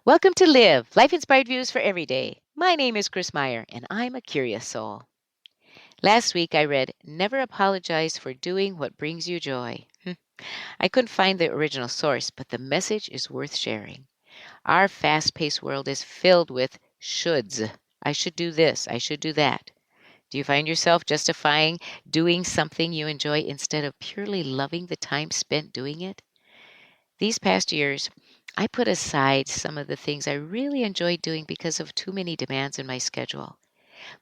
Welcome to Live, Life Inspired Views for Every Day. My name is Chris Meyer, and I'm a curious soul. Last week I read Never Apologize for Doing What Brings You Joy. I couldn't find the original source, but the message is worth sharing. Our fast paced world is filled with shoulds. I should do this, I should do that. Do you find yourself justifying doing something you enjoy instead of purely loving the time spent doing it? These past years, I put aside some of the things I really enjoyed doing because of too many demands in my schedule.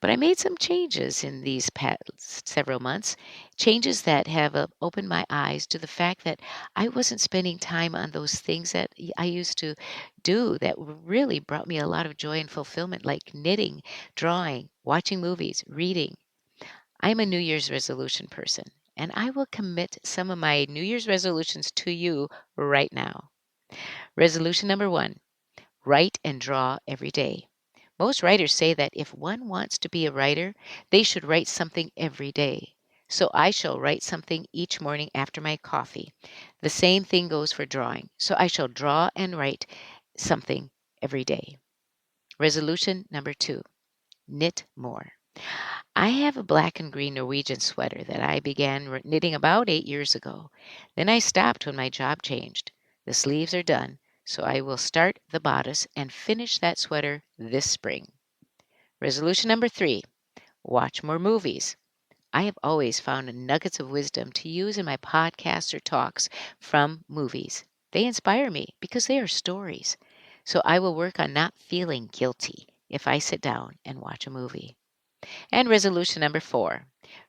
But I made some changes in these past several months, changes that have opened my eyes to the fact that I wasn't spending time on those things that I used to do that really brought me a lot of joy and fulfillment, like knitting, drawing, watching movies, reading. I'm a New Year's resolution person, and I will commit some of my New Year's resolutions to you right now. Resolution number one: write and draw every day. Most writers say that if one wants to be a writer, they should write something every day. So I shall write something each morning after my coffee. The same thing goes for drawing. So I shall draw and write something every day. Resolution number two: knit more. I have a black and green Norwegian sweater that I began knitting about 8 years ago. Then I stopped when my job changed. The sleeves are done, so I will start the bodice and finish that sweater this spring. Resolution number three: watch more movies. I have always found nuggets of wisdom to use in my podcasts or talks from movies. They inspire me because they are stories. So I will work on not feeling guilty if I sit down and watch a movie. And resolution number four: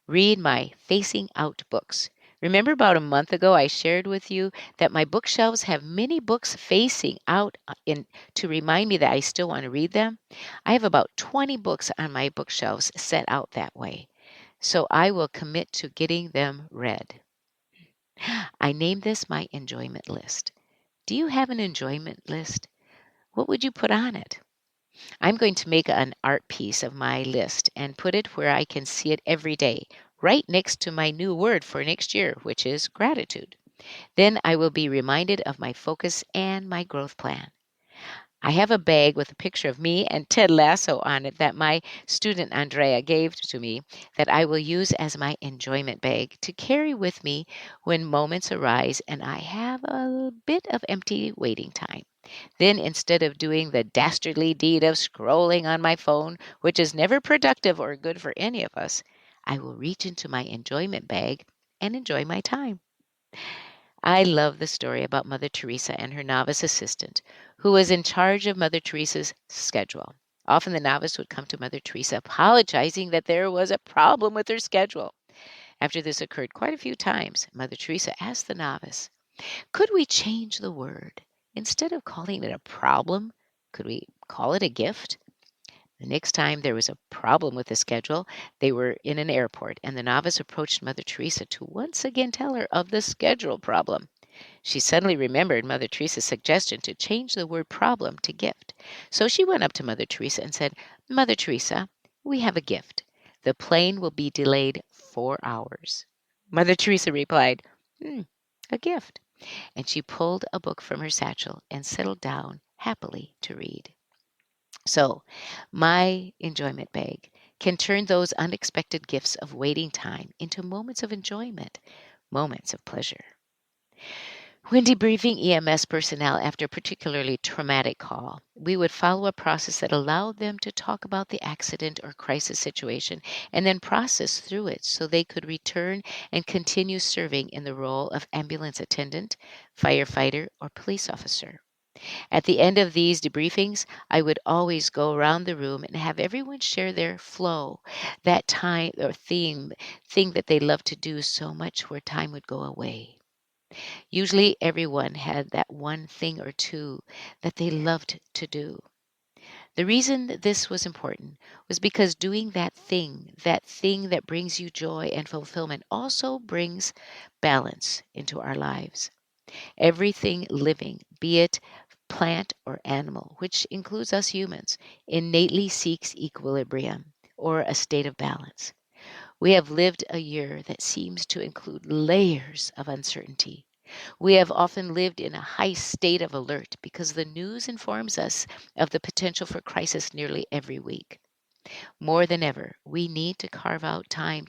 read my facing out books. Remember about a month ago, I shared with you that my bookshelves have many books facing out in to remind me that I still want to read them. I have about 20 books on my bookshelves set out that way. So I will commit to getting them read. I named this my enjoyment list. Do you have an enjoyment list? What would you put on it? I'm going to make an art piece of my list and put it where I can see it every day, right next to my new word for next year, which is gratitude. Then I will be reminded of my focus and my growth plan. I have a bag with a picture of me and Ted Lasso on it that my student Andrea gave to me that I will use as my enjoyment bag to carry with me when moments arise and I have a bit of empty waiting time. Then, instead of doing the dastardly deed of scrolling on my phone, which is never productive or good for any of us, I will reach into my enjoyment bag and enjoy my time. I love the story about Mother Teresa and her novice assistant, who was in charge of Mother Teresa's schedule. Often the novice would come to Mother Teresa apologizing that there was a problem with her schedule. After this occurred quite a few times, Mother Teresa asked the novice, could we change the word? Instead of calling it a problem, could we call it a gift? The next time there was a problem with the schedule, they were in an airport, and the novice approached Mother Teresa to once again tell her of the schedule problem. She suddenly remembered Mother Teresa's suggestion to change the word problem to gift. So she went up to Mother Teresa and said, Mother Teresa, we have a gift. The plane will be delayed 4 hours. Mother Teresa replied, a gift. And she pulled a book from her satchel and settled down happily to read. So, my enjoyment bag can turn those unexpected gifts of waiting time into moments of enjoyment, moments of pleasure. When debriefing EMS personnel after a particularly traumatic call, we would follow a process that allowed them to talk about the accident or crisis situation and then process through it so they could return and continue serving in the role of ambulance attendant, firefighter, or police officer. At the end of these debriefings, I would always go around the room and have everyone share their flow, that time or thing that they love to do so much where time would go away. Usually everyone had that one thing or two that they loved to do. The reason that this was important was because doing that thing that brings you joy and fulfillment, also brings balance into our lives. Everything living, be it plant or animal, which includes us humans, innately seeks equilibrium or a state of balance. We have lived a year that seems to include layers of uncertainty. We have often lived in a high state of alert because the news informs us of the potential for crisis nearly every week. More than ever, we need to carve out time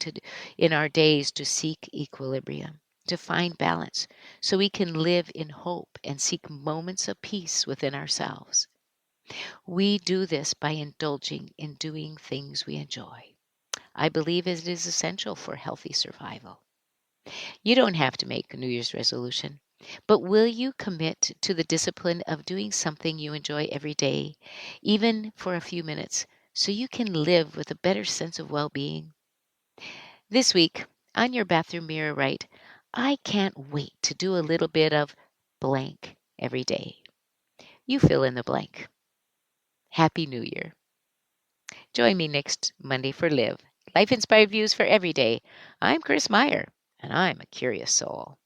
in our days to seek equilibrium, to find balance, so we can live in hope and seek moments of peace within ourselves. We do this by indulging in doing things we enjoy. I believe it is essential for healthy survival. You don't have to make a New Year's resolution, but will you commit to the discipline of doing something you enjoy every day, even for a few minutes, so you can live with a better sense of well being? This week, on your bathroom mirror, write, I can't wait to do a little bit of blank every day. You fill in the blank. Happy New Year. Join me next Monday for Live. Life inspired views for every day. I'm Chris Meyer, and I'm a curious soul.